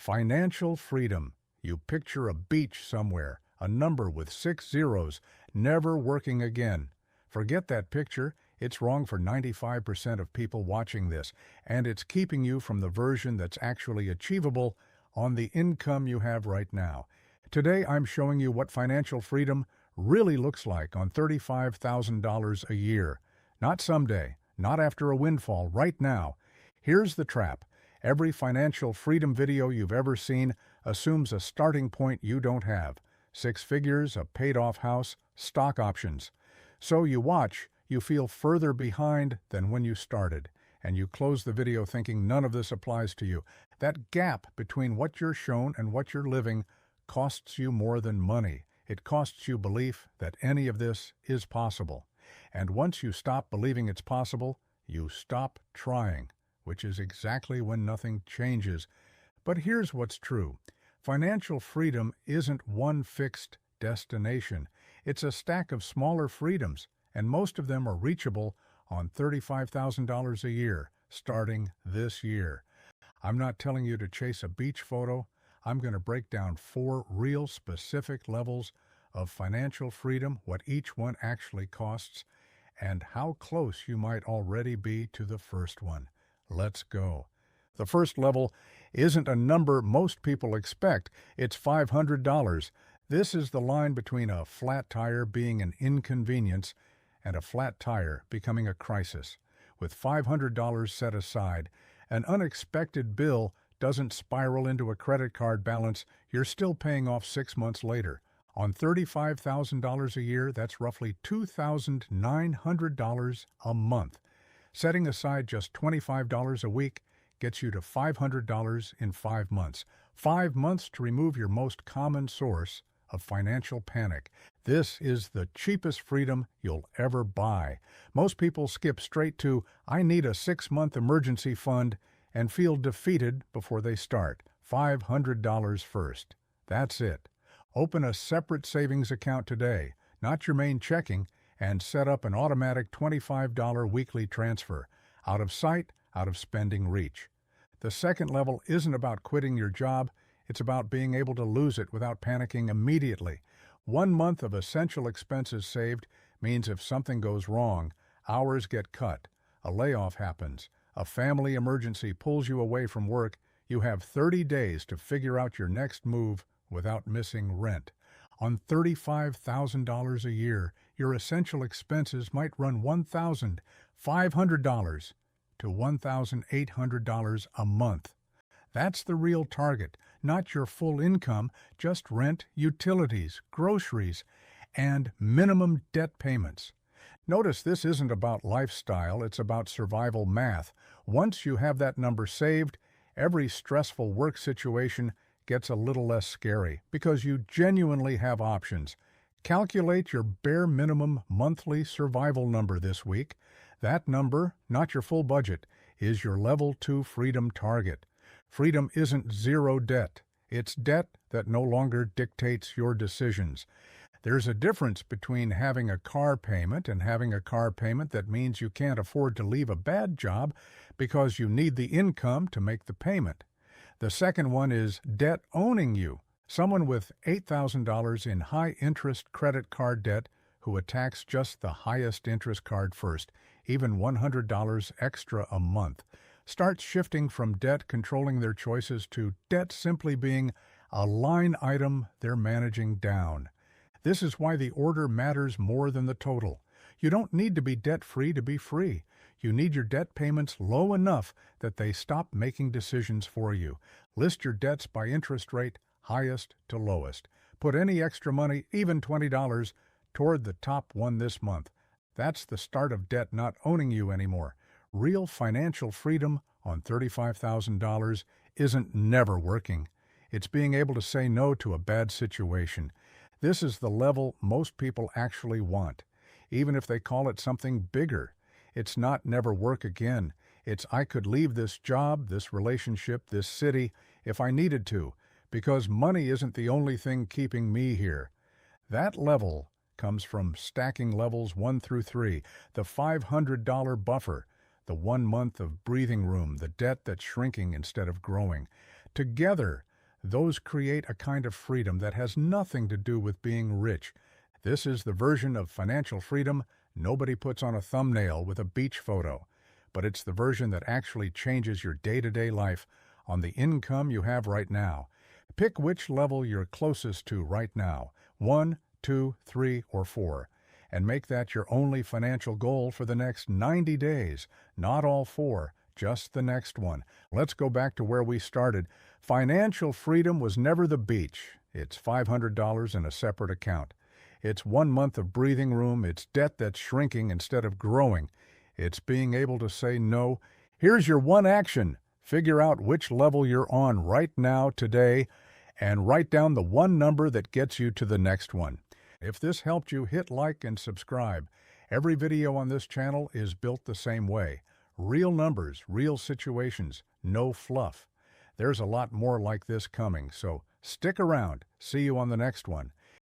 Financial freedom. You picture a beach somewhere, a number with 6 zeros, never working again. Forget that picture. It's wrong for 95% of people watching this, and it's keeping you from the version that's actually achievable on the income you have right now. Today, I'm showing you what financial freedom really looks like on $35,000 a year. Not someday, not after a windfall, right now. Here's the trap. Every financial freedom video you've ever seen assumes a starting point you don't have. 6 figures, a paid-off house, stock options. So you watch, you feel further behind than when you started, and you close the video thinking none of this applies to you. That gap between what you're shown and what you're living costs you more than money. It costs you belief that any of this is possible. And once you stop believing it's possible, you stop trying, which is exactly when nothing changes. But here's what's true. Financial freedom isn't one fixed destination. It's a stack of smaller freedoms, and most of them are reachable on $35,000 a year, starting this year. I'm not telling you to chase a beach photo. I'm going to break down 4 real specific levels of financial freedom, what each one actually costs, and how close you might already be to the first one. Let's go. The first level isn't a number most people expect. It's $500. This is the line between a flat tire being an inconvenience and a flat tire becoming a crisis. With $500 set aside, an unexpected bill doesn't spiral into a credit card balance you're still paying off 6 months later. On $35,000 a year, that's roughly $2,900 a month. Setting aside just $25 a week gets you to $500 in 5 months. 5 months to remove your most common source of financial panic. This is the cheapest freedom you'll ever buy. Most people skip straight to, I need a 6-month emergency fund, and feel defeated before they start. $500 first. That's it. Open a separate savings account today, not your main checking, and set up an automatic $25 weekly transfer. Out of sight, out of spending reach. The second level isn't about quitting your job. It's about being able to lose it without panicking immediately. 1 month of essential expenses saved means if something goes wrong, hours get cut, a layoff happens, a family emergency pulls you away from work, you have 30 days to figure out your next move without missing rent. On $35,000 a year, your essential expenses might run $1,500 to $1,800 a month. That's the real target, not your full income, just rent, utilities, groceries, and minimum debt payments. Notice this isn't about lifestyle, it's about survival math. Once you have that number saved, every stressful work situation gets a little less scary because you genuinely have options. Calculate your bare minimum monthly survival number this week. That number, not your full budget, is your level 2 freedom target. Freedom isn't zero debt. It's debt that no longer dictates your decisions. There's a difference between having a car payment and having a car payment that means you can't afford to leave a bad job because you need the income to make the payment. The second one is debt owning you. Someone with $8,000 in high-interest credit card debt who attacks just the highest interest card first, even $100 extra a month, starts shifting from debt controlling their choices to debt simply being a line item they're managing down. This is why the order matters more than the total. You don't need to be debt-free to be free. You need your debt payments low enough that they stop making decisions for you. List your debts by interest rate, highest to lowest. Put any extra money, even $20, toward the top one this month. That's the start of debt not owning you anymore. Real financial freedom on $35,000 isn't never working. It's being able to say no to a bad situation. This is the level most people actually want, even if they call it something bigger. It's not never work again. It's I could leave this job, this relationship, this city, if I needed to, because money isn't the only thing keeping me here. That level comes from stacking levels 1 through 3, the $500 buffer, the 1 month of breathing room, the debt that's shrinking instead of growing. Together, Those create a kind of freedom that has nothing to do with being rich. This is the version of financial freedom nobody puts on a thumbnail with a beach photo, but it's the version that actually changes your day-to-day life on the income you have right now. Pick which level you're closest to right now, 1, 2, 3, or 4, and make that your only financial goal for the next 90 days, not all 4, just the next one. Let's go back to where we started. Financial freedom was never the beach. It's $500 in a separate account. It's 1 month of breathing room. It's debt that's shrinking instead of growing. It's being able to say no. Here's your one action. Figure out which level you're on right now, today, and write down the one number that gets you to the next one. If this helped you, hit like and subscribe. Every video on this channel is built the same way. Real numbers, real situations, no fluff. There's a lot more like this coming, so stick around. See you on the next one.